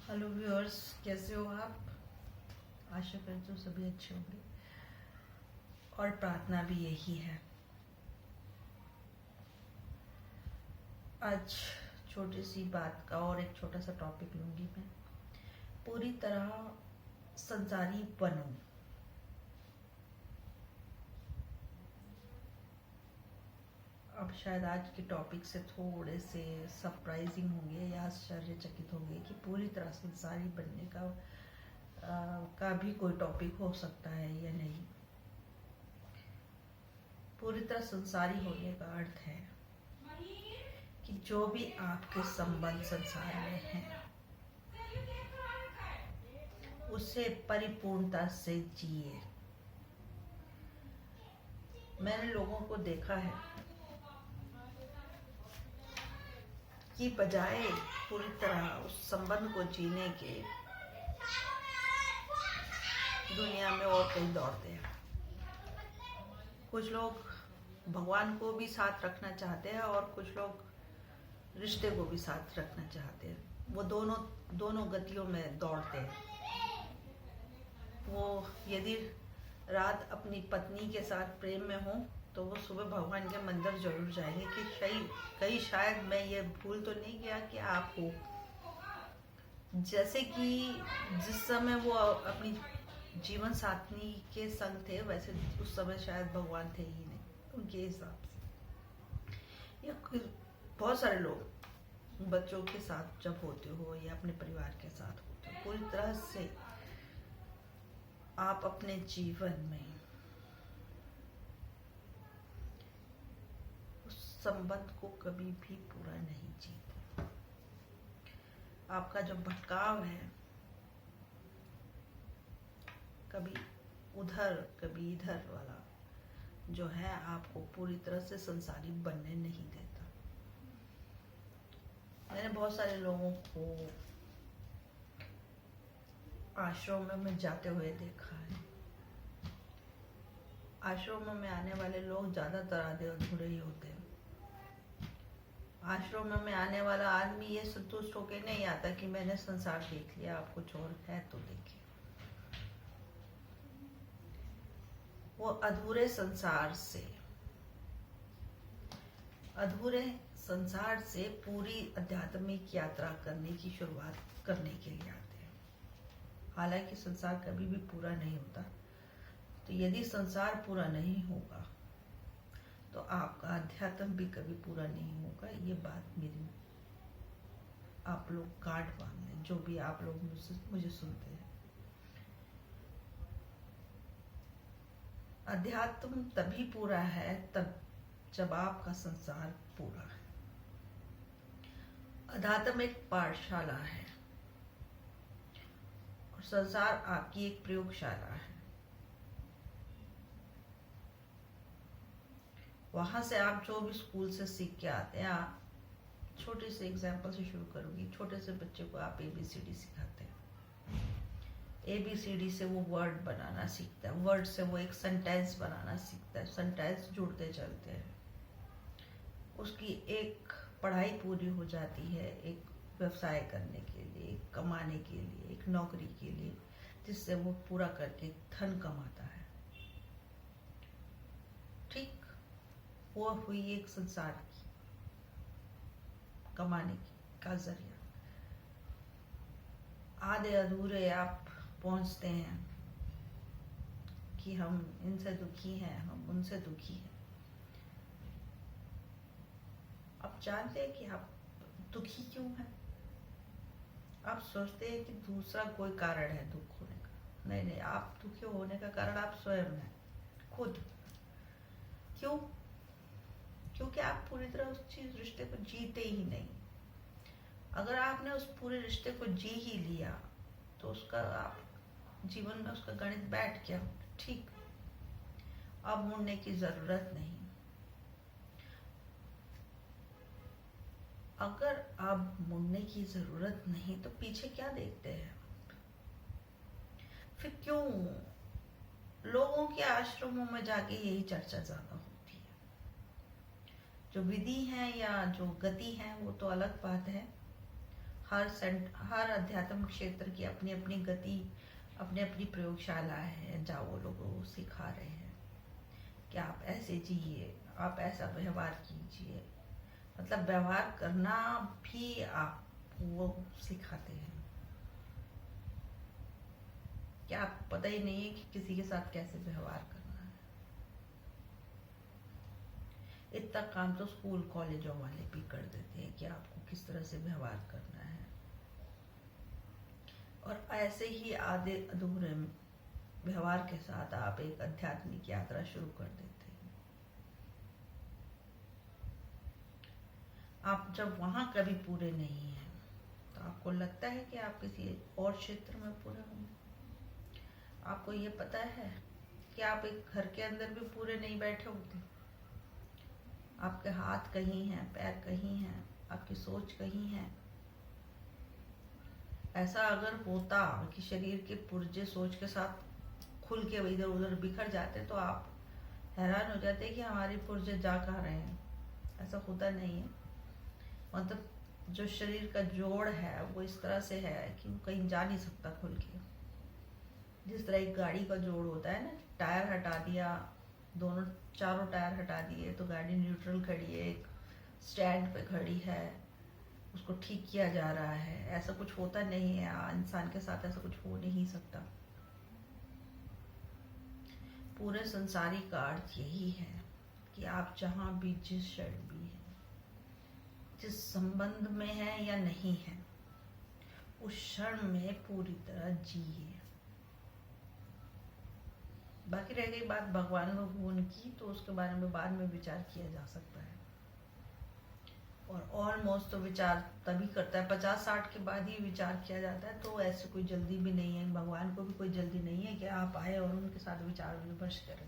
Hello viewers, कैसे हो आप? आशा करती हूँ सभी अच्छे होंगे और प्रार्थना भी यही है। आज छोटी सी बात का और एक छोटा सा टॉपिक लूंगी मैं। पूरी तरह संसारी बनो। अब शायद आज के टॉपिक से थोड़े से सरप्राइजिंग होंगे या आश्चर्यचकित होंगे कि पूरी तरह संसारी बनने का भी कोई टॉपिक हो सकता है या नहीं। पूरी तरह संसारी होने का अर्थ है कि जो भी आपके संबंध संसार में हैं उसे परिपूर्णता से जिए। मैंने लोगों को देखा है कि बजाय पूरी तरह उस संबंध को जीने के दुनिया में और कहीं दौड़ते हैं। कुछ लोग भगवान को भी साथ रखना चाहते हैं और कुछ लोग रिश्ते को भी साथ रखना चाहते हैं। वो दोनों गतियों में दौड़ते हैं। वो यदि रात अपनी पत्नी के साथ प्रेम में हो तो वो सुबह भगवान के मंदिर जरूर जाएंगे कि कहीं शायद मैं ये भूल तो नहीं गया कि आप हो। जैसे कि जिस समय वो अपनी जीवन साथी के संग थे वैसे उस समय शायद भगवान थे ही नहीं उनके हिसाब से। या बहुत सारे लोग बच्चों के साथ जब होते हो या अपने परिवार के साथ होते हो, पूरी तरह से आप अपने जीवन में उस संबंध को कभी भी पूरा नहीं जीते। आपका जो भटकाव है कभी उधर कभी इधर वाला जो है आपको पूरी तरह से संसारी बनने नहीं देता। मैंने बहुत सारे लोगों को आश्रम में जाते हुए देखा है। आश्रम में आने वाले लोग ज्यादातर आधे अधूरे ही होते हैं। आश्रम में आने वाला आदमी ये संतुष्ट होकर नहीं आता कि मैंने संसार देख लिया, आप कुछ और है तो देखिए। वो अधूरे संसार से पूरी आध्यात्मिक यात्रा करने की शुरुआत करने के लिए आते हैं। हालांकि संसार कभी भी पूरा नहीं होता, तो यदि संसार पूरा नहीं होगा तो आपका अध्यात्म भी कभी पूरा नहीं होगा। ये बात मेरी आप लोग गांठ बांध लें, जो भी आप लोग मुझे सुनते हैं। अध्यात्म तभी पूरा है तब जब आपका संसार पूरा है। अध्यात्म एक पाठशाला है और संसार आपकी एक प्रयोगशाला है। वहां से आप जो भी स्कूल से सीख के आते हैं, आप छोटे से एग्जाम्पल से शुरू करूंगी। छोटे से बच्चे को आप ABCD सिखाते हैं। ABCD से वो वर्ड बनाना सीखता है, वर्ड से वो एक सेंटेंस बनाना सीखता है, सेंटेंस जुड़ते चलते हैं। उसकी एक पढ़ाई पूरी हो जाती है एक व्यवसाय करने के लिए, कमाने के लिए, एक नौकरी के लिए, जिससे वो पूरा करके धन कमाता है। ठीक, वो हुई एक संसार की कमाने का जरिया। आधे अधूरे आप पहुंचते हैं कि हम इनसे दुखी हैं, हम उनसे दुखी हैं। आप जानते हैं कि आप दुखी क्यों हैं? आप सोचते हैं कि दूसरा कोई कारण है दुख होने का। नहीं, आप दुखी होने का कारण आप स्वयं हैं, खुद। क्यों? क्योंकि आप पूरी तरह उस रिश्ते को जीते ही नहीं। अगर आपने उस पूरे रिश्ते को जी ही लिया तो उसका आप जीवन में उसका गणित बैठ गया। ठीक, अब मुड़ने की जरूरत नहीं। अगर अब मुड़ने की जरूरत नहीं तो पीछे क्या देखते हैं? फिर क्यों लोगों के आश्रमों में जाके यही चर्चा ज्यादा होती है? जो विधि है या जो गति है वो तो अलग बात है। हर अध्यात्म क्षेत्र की अपनी अपनी गति, अपनी अपनी प्रयोगशाला है जहाँ वो लोगों को सिखा रहे हैं कि आप ऐसे जिए, आप ऐसा व्यवहार कीजिए। मतलब व्यवहार करना भी आप वो सिखाते हैं कि आप पता ही नहीं है कि किसी के साथ कैसे व्यवहार करना है। इतना काम तो स्कूल कॉलेजों वाले भी कर देते हैं कि आपको किस तरह से व्यवहार करना है। और ऐसे ही आधे अधूरे व्यवहार के साथ आप एक आध्यात्मिक यात्रा शुरू कर देते हैं। आप जब वहां कभी पूरे नहीं हैं तो आपको लगता है कि आप किसी और क्षेत्र में पूरे होंगे। आपको ये पता है कि आप एक घर के अंदर भी पूरे नहीं बैठे होते। आपके हाथ कहीं हैं, पैर कहीं हैं, आपकी सोच कहीं है। ऐसा अगर होता कि शरीर के पुर्जे सोच के साथ खुल के इधर उधर बिखर जाते तो आप हैरान हो जाते कि हमारे पुर्जे जा कहाँ रहे हैं। ऐसा होता नहीं है। मतलब जो शरीर का जोड़ है वो इस तरह से है कि वो कहीं जा नहीं सकता खुल के। जिस तरह एक गाड़ी का जोड़ होता है ना, टायर हटा दिया, दोनों चारों टायर हटा दिए तो गाड़ी न्यूट्रल खड़ी है, एक स्टैंड पे खड़ी है, उसको ठीक किया जा रहा है। ऐसा कुछ होता नहीं है, इंसान के साथ ऐसा कुछ हो नहीं सकता। पूरे संसारी का अर्थ यही है कि आप जहां भी, जिस क्षण भी हैं, जिस संबंध में है या नहीं है, उस क्षण में पूरी तरह जिए। बाकी रह गई बात भगवान व भुवन की, तो उसके बारे में बाद में विचार किया जा सकता है। और ऑलमोस्ट तो विचार तभी करता है 50-60 के बाद ही विचार किया जाता है। तो ऐसे कोई जल्दी भी नहीं है, भगवान को भी कोई जल्दी नहीं है कि आप आए और उनके साथ विचार विमर्श करें।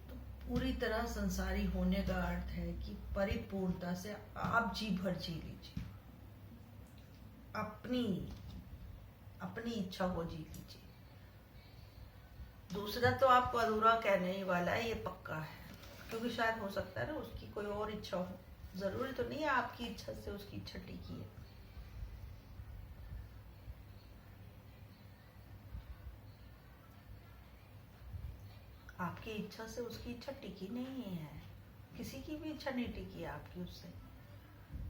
तो पूरी तरह संसारी होने का अर्थ है कि परिपूर्णता से आप जी भर जी लीजिए, अपनी इच्छा को जी लीजिए। दूसरा तो आपको अधूरा कहने ही वाला है, ये पक्का है, क्योंकि शायद हो सकता है ना उसकी कोई और इच्छा हो। जरूरी तो नहीं है आपकी इच्छा से उसकी इच्छा टिकी है। आपकी इच्छा से उसकी इच्छा टिकी नहीं है, किसी की भी इच्छा नहीं टिकी है आपकी उससे।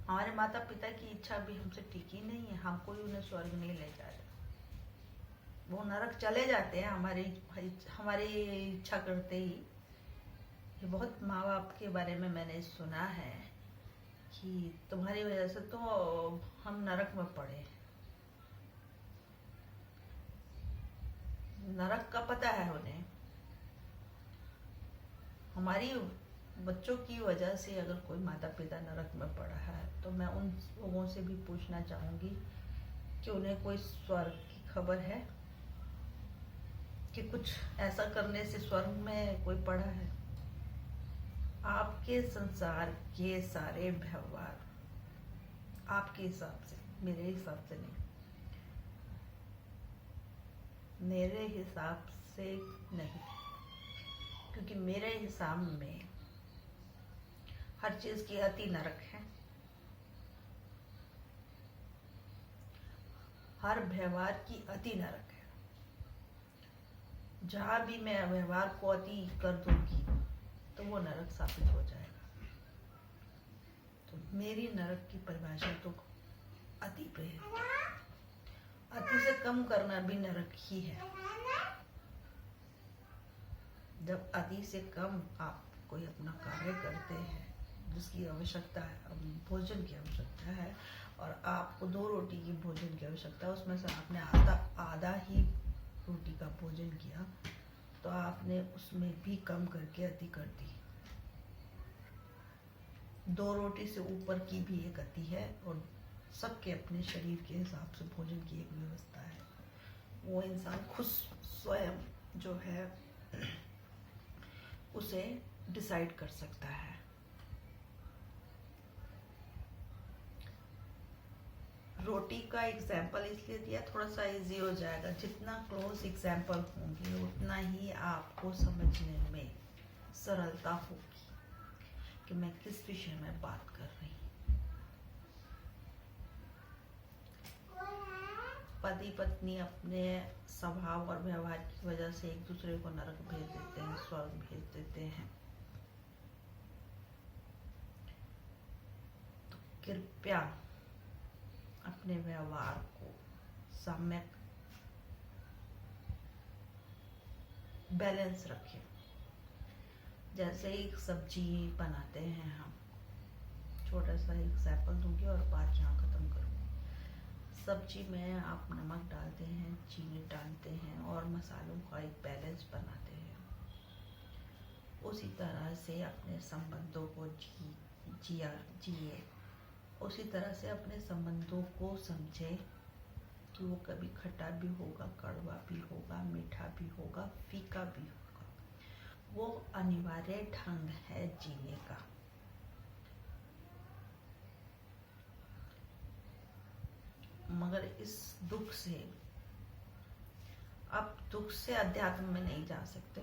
हमारे माता पिता की इच्छा भी हमसे टिकी नहीं है, हम कोई उन्हें स्वर्ग नहीं ले जा रहे, वो नरक चले जाते हैं हमारी इच्छा करते ही। ये बहुत माँ बाप के बारे में मैंने सुना है कि तुम्हारी वजह से तो हम नरक में पड़े। नरक का पता है उन्हें। हमारी बच्चों की वजह से अगर कोई माता पिता नरक में पड़ा है तो मैं उन लोगों से भी पूछना चाहूंगी कि उन्हें कोई स्वर्ग की खबर है, कि कुछ ऐसा करने से स्वर्ग में कोई पड़ा है। आपके संसार के सारे व्यवहार आपके हिसाब से, मेरे हिसाब से नहीं, मेरे हिसाब से नहीं, क्योंकि मेरे हिसाब में हर चीज की अति नरक है। हर व्यवहार की अति नरक है। जहां भी मैं व्यवहार को अति कर दूंगी तो वो नरक साबित हो जाएगा। तो मेरी नरक की परिभाषा तो अति पे है। अति से कम करना भी नरक ही है। जब अति से कम आप कोई अपना कार्य करते हैं जिसकी आवश्यकता है, भोजन की आवश्यकता है, और आपको 2 रोटी की भोजन की आवश्यकता है, उसमें से आपने आधा ही रोटी का भोजन किया, तो आपने उसमें भी कम करके अति कर दी। 2 रोटी से ऊपर की भी एक अति है, और सबके अपने शरीर के हिसाब से भोजन की एक व्यवस्था है। वो इंसान खुद स्वयं जो है उसे डिसाइड कर सकता है। रोटी का एग्जाम्पल इसलिए दिया, थोड़ा सा इजी हो जाएगा। जितना क्लोज एग्जाम्पल होंगे उतना ही आपको समझने में सरलता होगी, कि मैं किस विषय में बात कर रही हूँ। पति पत्नी अपने स्वभाव और व्यवहार की वजह से एक दूसरे को नरक भेज देते हैं, स्वर्ग भेज देते हैं। तो कृपया अपने व्यवहार को सम्यक बैलेंस रखें। जैसे एक सब्जी बनाते हैं हम, छोटा सा एग्जाम्पल दूंगी और बात यहाँ खत्म करूंगी। सब्जी में आप नमक डालते हैं, चीनी डालते हैं और मसालों का एक बैलेंस बनाते हैं। उसी तरह से अपने संबंधों को जिए। उसी तरह से अपने संबंधों को समझे कि वो कभी खट्टा भी होगा, कड़वा भी होगा, मीठा भी होगा, फीका भी होगा। वो अनिवार्य ढंग है जीने का। मगर इस दुख से, आप दुख से अध्यात्म में नहीं जा सकते।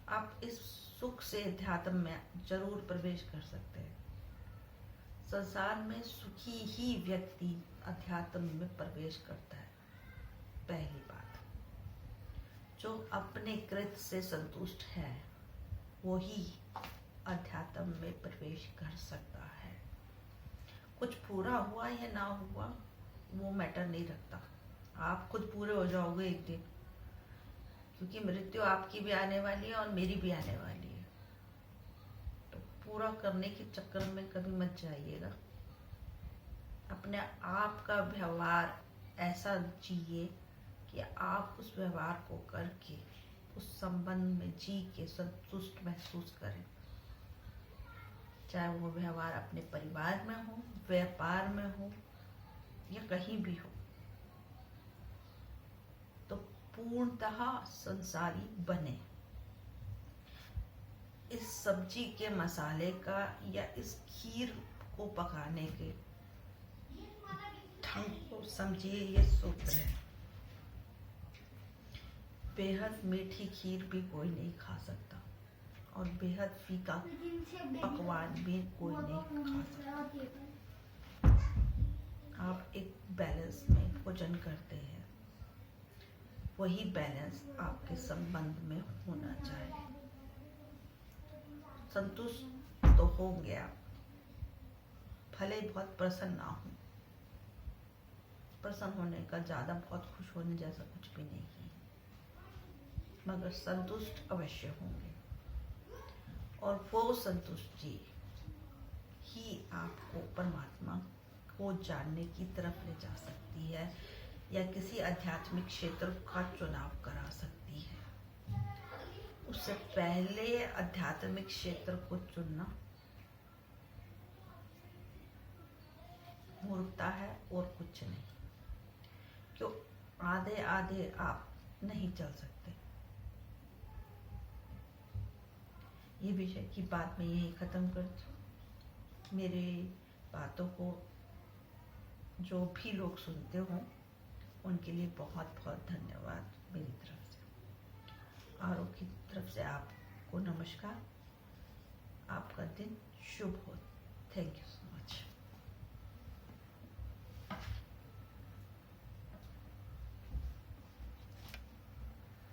आप इस सुख से अध्यात्म में जरूर प्रवेश कर सकते हैं। संसार में सुखी ही व्यक्ति अध्यात्म में प्रवेश करता है। पहली बात, जो अपने कृत्य से संतुष्ट है वो ही अध्यात्म में प्रवेश कर सकता है। कुछ पूरा हुआ या ना हुआ वो मैटर नहीं रखता। आप खुद पूरे हो जाओगे एक दिन, क्योंकि मृत्यु आपकी भी आने वाली है और मेरी भी आने वाली है। तो पूरा करने के चक्कर में कभी मत जाइएगा। अपने आप का व्यवहार ऐसा जिए कि आप उस व्यवहार को करके उस संबंध में जी के संतुष्ट महसूस करें। चाहे वो व्यवहार अपने परिवार में हो, व्यापार में हो या कहीं भी हो, तो पूर्णतः संसारी बने। इस सब्जी के मसाले का या इस खीर को पकाने के ढंग को समझिए। ये सूत्र है। बेहद मीठी खीर भी कोई नहीं खा सकता और बेहद फीका पकवान भी कोई नहीं खा सकता। आप एक बैलेंस में भोजन करते हैं, वही बैलेंस आपके संबंध में होना चाहिए। संतुष्ट तो होंगे आप, भले बहुत प्रसन्न ना हो। प्रसन्न होने का ज्यादा बहुत खुश होने जैसा कुछ भी नहीं है, मगर संतुष्ट अवश्य होंगे। और वो संतुष्टि ही आपको परमात्मा को जानने की तरफ ले जा सकती है या किसी आध्यात्मिक क्षेत्र का चुनाव करा सकती है। उससे पहले आध्यात्मिक क्षेत्र को चुनना मूर्खता है और कुछ नहीं। क्यों आधे आधे आप नहीं चल सकते। ये विषय की बात मैं यही खत्म करती हूँ। मेरे बातों को जो भी लोग सुनते हो उनके लिए बहुत बहुत धन्यवाद मेरी तरफ से। आरोह की तरफ से आपको नमस्कार। आपका दिन शुभ हो। Thank you.